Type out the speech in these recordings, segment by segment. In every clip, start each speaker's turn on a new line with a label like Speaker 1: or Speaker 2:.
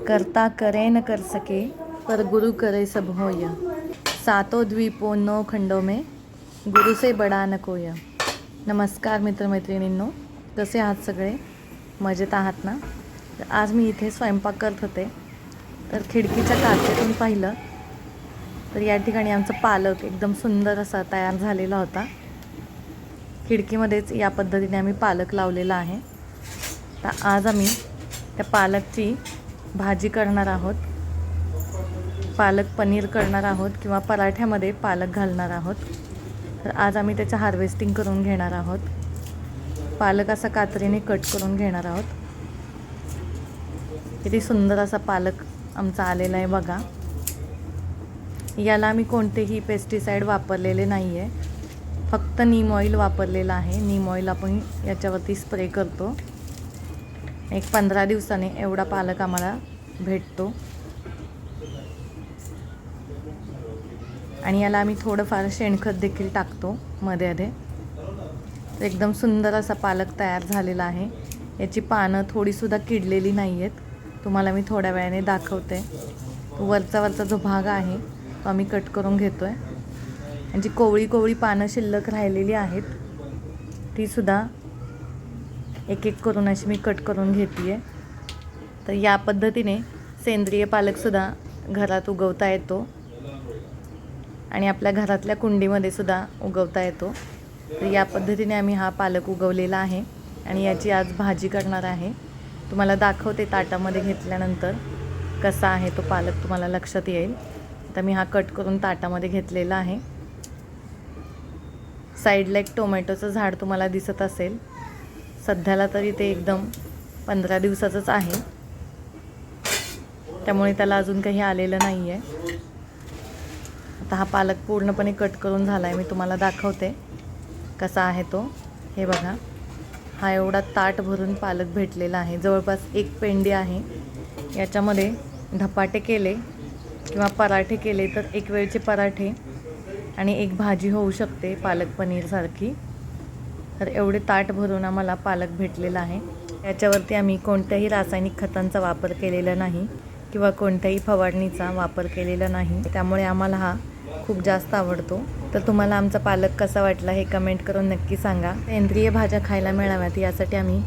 Speaker 1: करता करे न कर सके पर गुरु करे सब होय। सातों द्वीपों नौ खंडों में गुरु से बडा न कोय। नमस्कार मित्रमैत्रिणींनो, कसे आहात सगळे? मजेत आहात ना? तर आज मी इथे स्वयंपाक करत होते, तर खिडकीच्या काचेतून पाहिलं तर या ठिकाणी आमचा पालक एकदम सुंदर असा तयार झालेला होता। खिडकीमध्येच या पद्धतीने आम्ही पालक लावलेला आहे। तर आज आम्ही त्या पालकची भाजी करणार आहोत, पालक पनीर करणार आहोत किंवा पराठ्यामध्ये पालक घालणार आहोत। तर आज आम्ही त्याचं हार्वेस्टिंग करून घेणार आहोत। पालक असा कात्रीने कट करून घेणार आहोत। किती सुंदर असा पालक आमचा आलेला आहे बघा। याला आम्ही कोणतेही पेस्टिसाइड वापरलेले नाही आहे, फक्त नीम ऑइल वापरलेला आहे। नीम ऑइल आपण याच्यावरती स्प्रे करतो। एक 15 दिवसाने एवढा पालक आम्हाला भेटतो आणि याला आम्ही थोडंफार शेणखत देखील टाकतो मध्ये मध्ये। एकदम सुंदर असा पालक तयार झालेला आहे। याची पानं थोडीसुद्धा किडलेली नाही आहेत, तुम्हाला मी थोड्या वेळाने दाखवते। वरचा जो भाग आहे तो आम्ही कट करून घेतो आहे। आणि जी कोवळी पानं शिल्लक राहिलेली आहेत तीसुद्धा एक एक करून अशी मी कट करून घेते आहे। तर या पद्धतीने सेंद्रिय पालकसुद्धा घरात उगवता येतो आणि आपल्या घरातल्या कुंडीमध्ये सुद्धा उगवता येतो। तर या पद्धतीने आम्ही हा पालक उगवलेला आहे आणि याची आज भाजी करणार आहे। तुम्हाला दाखवते ताटामध्ये घेतल्यानंतर कसा आहे तो पालक, तुम्हाला लक्षात येईल। तर मी हा कट करून ताटामध्ये घेतलेला आहे। साईडला एक टोमॅटोचं झाड तुम्हाला दिसत असेल। सध्याला तरी ते एकदम 15 दिवसाचंच आहे, त्यामुळे त्याला अजून काही आलेलं नाही आहे। आता हा पालक पूर्णपणे कट करून झाला आहे, मी तुम्हाला दाखवते कसा आहे तो। हे बघा, हा एवढा ताट भरून पालक भेटलेला आहे। जवळपास एक पेंडी आहे। याच्यामध्ये धपाटे केले किंवा पराठे केले तर एक वेळचे पराठे आणि एक भाजी होऊ शकते पालक पनीरसारखी। तर एवढे ताट भरून आम्हाला पालक भेटलेला आहे। याच्यावरती आम्ही कोणत्याही रासायनिक खतांचा वापर केलेला नाही किंवा कोणत्याही फवारणीचा वापर केलेला नाही, त्यामुळे आम्हाला हा खूप जास्त आवडतो। तर तुम्हाला आमचा पालक कसा वाटला हे कमेंट करून नक्की सांगा। सेंद्रिय भाज्या खायला मिळाव्यात यासाठी आम्ही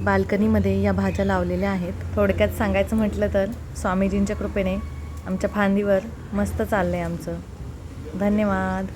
Speaker 1: बाल्कनीमध्ये या भाज्या लावलेल्या आहेत। थोडक्यात सांगायचं म्हटलं तर स्वामीजींच्या कृपेने आमच्या फांदीवर मस्त चाललं आहे आमचं। धन्यवाद।